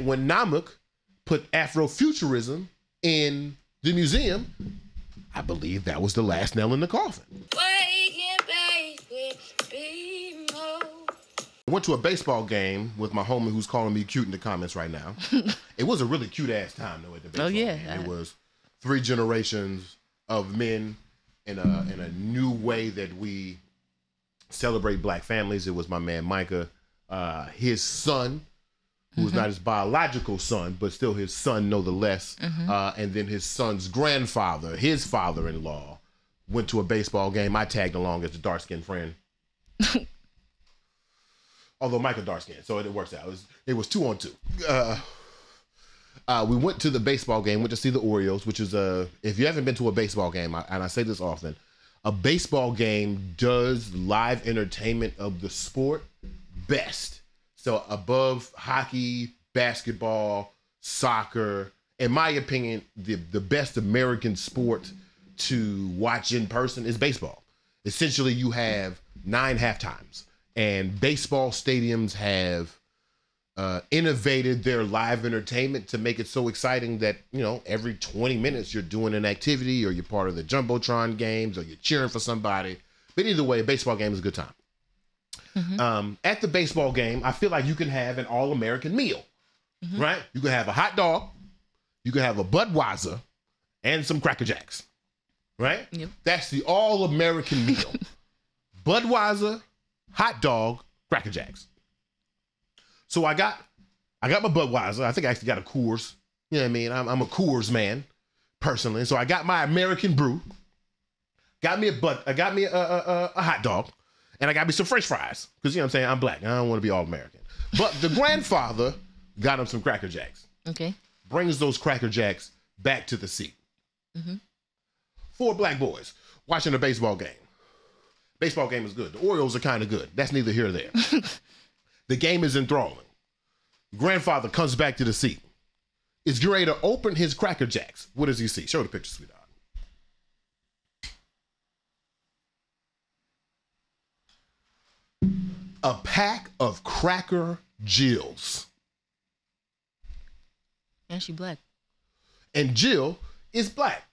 when Namak put Afro-Futurism in the museum, I believe that was the last nail in the coffin. I went to a baseball game with my homie who's calling me cute in the comments right now. It was a really cute ass time though at the baseball game. It was 3 generations of men in a new way that we celebrate black families. It was my man Micah, his son, who's not his biological son, but still his son nonetheless. And then his son's grandfather, his father-in-law, went to a baseball game. I tagged along as a dark-skinned friend. Although Micah dark-skinned, so it works out. It was 2-on-2. We went to the baseball game, went to see the Orioles, which is if you haven't been to a baseball game, and I say this often, a baseball game does live entertainment of the sport best. So above hockey, basketball, soccer, in my opinion, the best American sport to watch in person is baseball. Essentially, you have 9 halftimes, and baseball stadiums have innovated their live entertainment to make it so exciting that, you know, every 20 minutes you're doing an activity or you're part of the Jumbotron games or you're cheering for somebody. But either way, a baseball game is a good time. At the baseball game, I feel like you can have an all-American meal, right? You can have a hot dog, you can have a Budweiser, and some Cracker Jacks, right? Yep. That's the all-American meal. Budweiser, hot dog, Cracker Jacks. So I got my Budweiser. I think I actually got a Coors. You know what I mean? I'm a Coors man, personally. So I got my American brew. Got me a hot dog. And I got me some French fries. Because, you know what I'm saying? I'm black. I don't want to be all American. But the grandfather got him some Cracker Jacks. Okay. Brings those Cracker Jacks back to the seat. 4 black boys watching a baseball game. Baseball game is good. The Orioles are kind of good. That's neither here nor there. The game is enthralling. Grandfather comes back to the seat. Is ready to open his Cracker Jacks. What does he see? Show the picture, sweetheart. A pack of Cracker Jills. And she black. And Jill is black.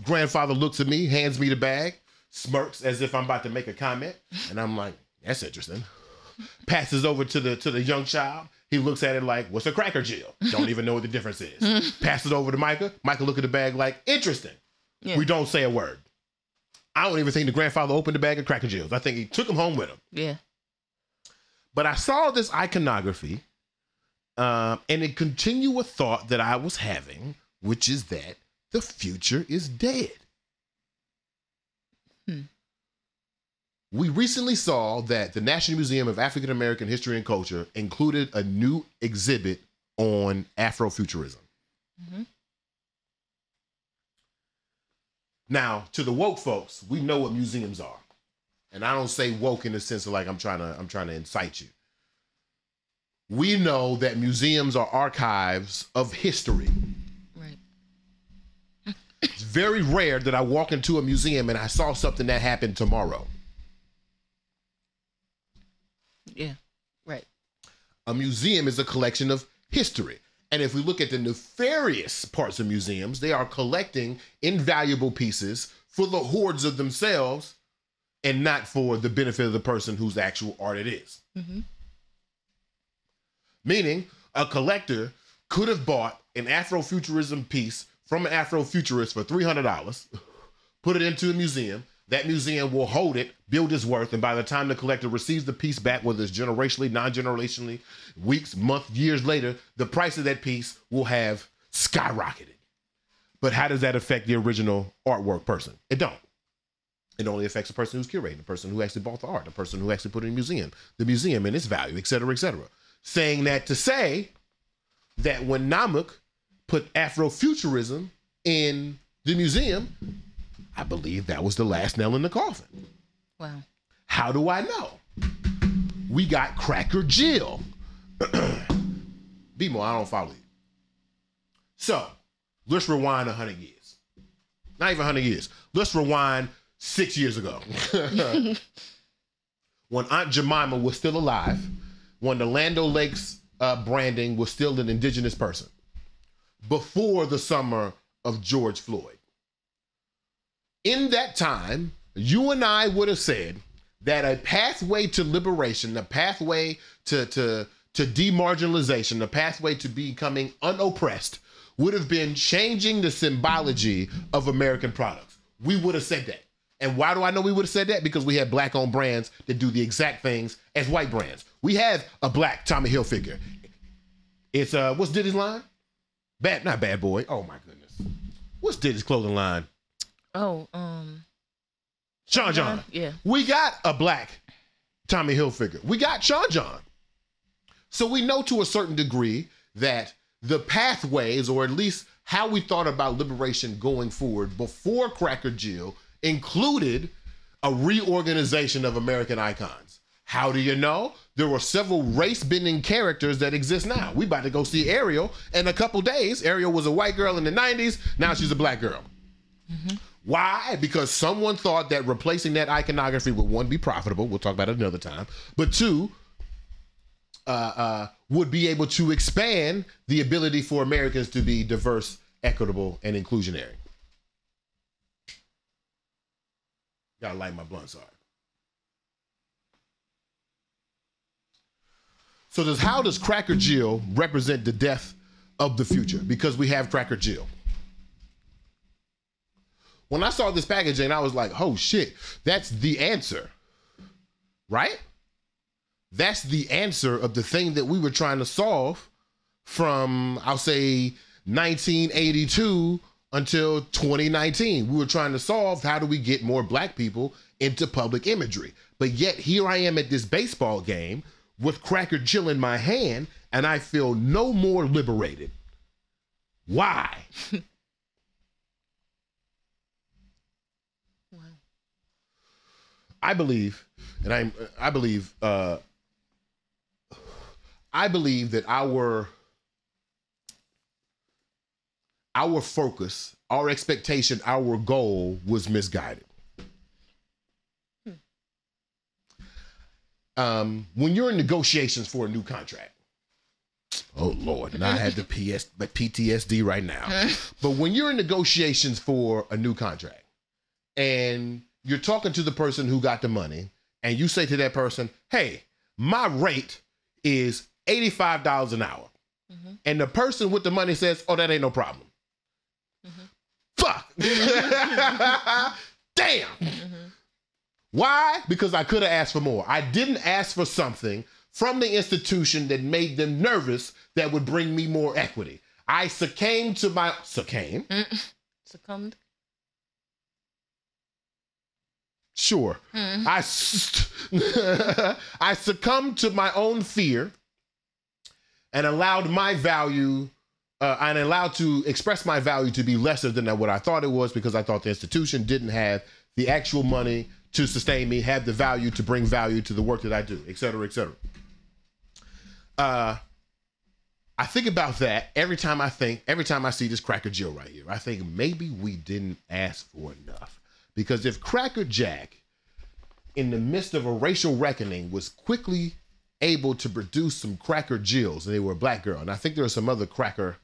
Grandfather looks at me, hands me the bag, smirks as if I'm about to make a comment, and I'm like, that's interesting. Passes over to the young child. He looks at it like, what's a Cracker Jill? Don't even know what the difference is. Passes over to Micah. Micah look at the bag like, interesting. Yeah. We don't say a word. I don't even think the grandfather opened the bag of Cracker Jills. I think he took them home with him. Yeah. But I saw this iconography, and it continued a thought that I was having, which is that the future is dead. We recently saw that the National Museum of African American History and Culture included a new exhibit on Afro-Futurism. Now, to the woke folks, we know what museums are. And I don't say woke in the sense of like I'm trying to incite you. We know that museums are archives of history. Right. It's very rare that I walk into a museum and I saw something that happened tomorrow. Yeah, right. A museum is a collection of history. And if we look at the nefarious parts of museums, they are collecting invaluable pieces for the hordes of themselves and not for the benefit of the person whose actual art it is. Meaning, a collector could have bought an Afro-Futurism piece from an Afro-Futurist for $300, put it into a museum. That museum will hold it, build its worth, and by the time the collector receives the piece back, whether it's generationally, non-generationally, weeks, months, years later, the price of that piece will have skyrocketed. But how does that affect the original artwork person? It don't. It only affects the person who's curating, the person who actually bought the art, the person who actually put it in the museum and its value, et cetera, et cetera. Saying that to say that when Namak put Afro-Futurism in the museum, I believe that was the last nail in the coffin. Wow. How do I know? We got Cracker Jill. BeMo, I don't follow you. So, let's rewind 100 years. Not even 100 years. Let's rewind 6 years ago. When Aunt Jemima was still alive, when the Land O'Lakes branding was still an indigenous person before the summer of George Floyd. In that time, you and I would have said that a pathway to liberation, a pathway to demarginalization, a pathway to becoming unoppressed would have been changing the symbology of American products. We would have said that. And why do I know we would have said that? Because we have black-owned brands that do the exact things as white brands. We have a black Tommy Hilfiger. It's, what's Diddy's line? Not Bad Boy. Oh my goodness. What's Diddy's clothing line? Oh, Sean John. Yeah. We got a black Tommy Hilfiger. We got Sean John. So we know to a certain degree that the pathways, or at least how we thought about liberation going forward before Cracker Jill, included a reorganization of American icons. How do you know? There were several race-bending characters that exist now. We about to go see Ariel in a couple days. Ariel was a white girl in the 90s. Now she's a black girl. Mm-hmm. Why? Because someone thought that replacing that iconography would, one, be profitable. We'll talk about it another time. But two, would be able to expand the ability for Americans to be diverse, equitable, and inclusionary. Gotta light my blunt, sorry. So how does Cracker Jill represent the death of the future? Because we have Cracker Jill. When I saw this packaging, I was like, oh shit, that's the answer, right? That's the answer of the thing that we were trying to solve from, I'll say, 1982 until 2019. We were trying to solve how do we get more black people into public imagery. But yet here I am at this baseball game with Cracker Jill in my hand, and I feel no more liberated. Why? Wow. I believe that our focus, our expectation, our goal was misguided. When you're in negotiations for a new contract, oh Lord, and I had the PTSD right now. But when you're in negotiations for a new contract and you're talking to the person who got the money and you say to that person, hey, my rate is $85 an hour. Mm-hmm. And the person with the money says, oh, that ain't no problem. Mm-hmm. Fuck. Damn. Mm-hmm. Why? Because I could have asked for more. I didn't ask for something from the institution that made them nervous that would bring me more equity. I succumbed. Succumbed? Sure. I succumbed to my own fear and allowed my value, and allowed to express my value to be lesser than what I thought it was, because I thought the institution didn't have the actual money to sustain me, have the value to bring value to the work that I do, et cetera, et cetera. I think about that every time I see this Cracker Jill right here. I think maybe we didn't ask for enough. Because if Cracker Jack, in the midst of a racial reckoning, was quickly able to produce some Cracker Jills, and they were a black girl, and I think there are some other cracker,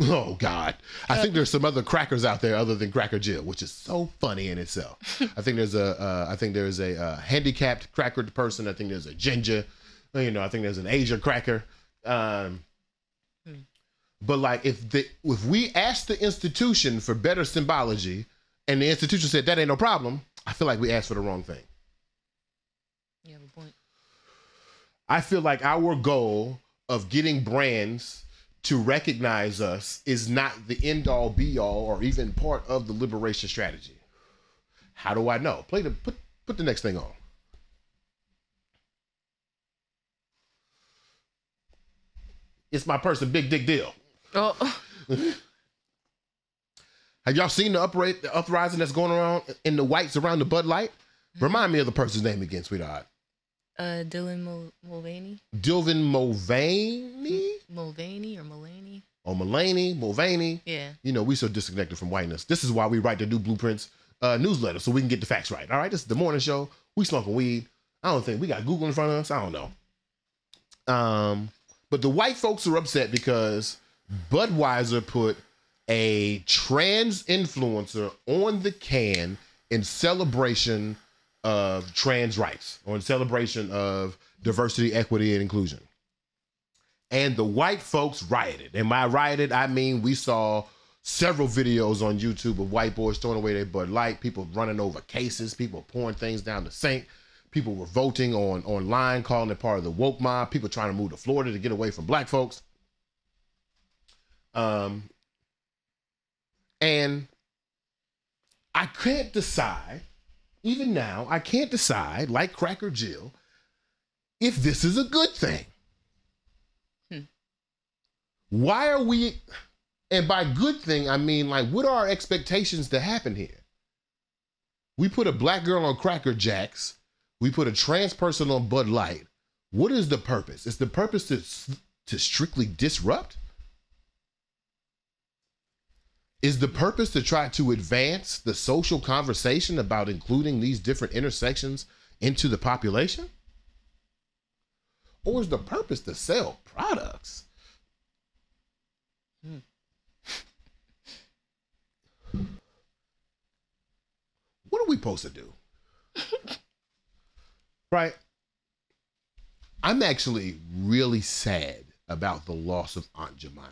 oh God, I think there's some other crackers out there other than Cracker Jill, which is so funny in itself. I think there's a handicapped cracker person. I think there's a ginger, I think there's an Asia cracker. But like, if we asked the institution for better symbology, and the institution said that ain't no problem, I feel like we asked for the wrong thing. You have a point. I feel like our goal of getting brands to recognize us is not the end all be all or even part of the liberation strategy. How do I know? Put the next thing on. It's my person, Big Dick Deal. Oh. Have y'all seen the uprising that's going around in the whites around the Bud Light? Mm-hmm. Remind me of the person's name again, sweetheart. Dylan Mulvaney. Dylan Mulvaney? Mulvaney or Mulaney? Oh, Mulaney, Mulvaney. Yeah. We so disconnected from whiteness. This is why we write the New Blueprints newsletter, so we can get the facts right. All right, this is the morning show. We smoking weed. I don't think we got Google in front of us. I don't know. But the white folks are upset because Budweiser put a trans influencer on the can in celebration of trans rights or in celebration of diversity, equity, and inclusion. And the white folks rioted. And by rioted, I mean we saw several videos on YouTube of white boys throwing away their Bud Light, people running over cases, people pouring things down the sink, people were voting online, calling it part of the woke mob, people trying to move to Florida to get away from black folks. And I can't decide, even now, I can't decide, like Cracker Jill, if this is a good thing. Why are we, and by good thing, I mean, like, what are our expectations to happen here? We put a black girl on Cracker Jacks. We put a trans person on Bud Light. What is the purpose? Is the purpose to strictly disrupt? Is the purpose to try to advance the social conversation about including these different intersections into the population? Or is the purpose to sell products? What are we supposed to do? Right? I'm actually really sad about the loss of Aunt Jemima.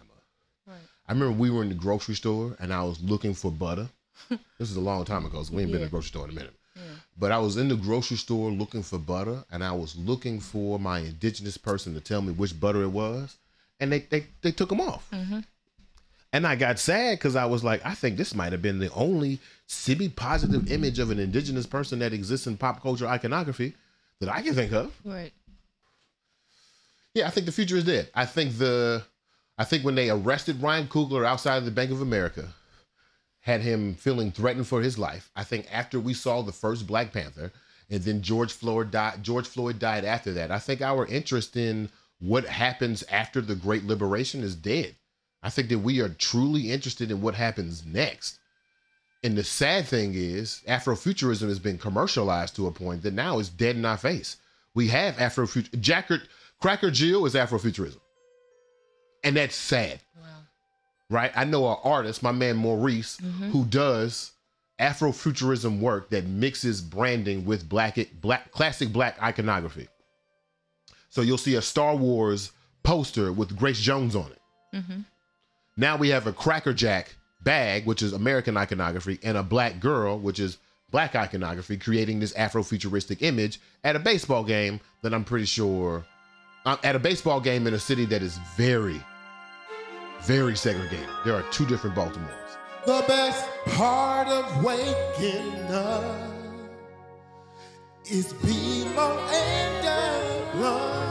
Right. I remember we were in the grocery store and I was looking for butter. This is a long time ago, so we ain't been in the grocery store in a minute. Yeah. But I was in the grocery store looking for butter and I was looking for my indigenous person to tell me which butter it was. And they took them off. Mm-hmm. And I got sad because I was like, I think this might have been the only semi-positive image of an indigenous person that exists in pop culture iconography that I can think of. Right. Yeah, I think the future is dead. I think when they arrested Ryan Coogler outside of the Bank of America, had him feeling threatened for his life. I think after we saw the first Black Panther, and then George Floyd died after that, I think our interest in what happens after the Great Liberation is dead. I think that we are truly interested in what happens next. And the sad thing is, Afro-Futurism has been commercialized to a point that now is dead in our face. We have Afro-Future. Cracker Jill is Afro-Futurism. And that's sad. Wow. Right? I know an artist, my man Maurice, who does Afro-Futurism work that mixes branding with classic black iconography. So you'll see a Star Wars poster with Grace Jones on it. Mm-hmm. Now we have a Cracker Jack bag, which is American iconography, and a black girl, which is black iconography, creating this Afro-futuristic image at a baseball game that I'm pretty sure, at a baseball game in a city that is very, very segregated. There are two different Baltimores. The best part of waking up is BeMo and love.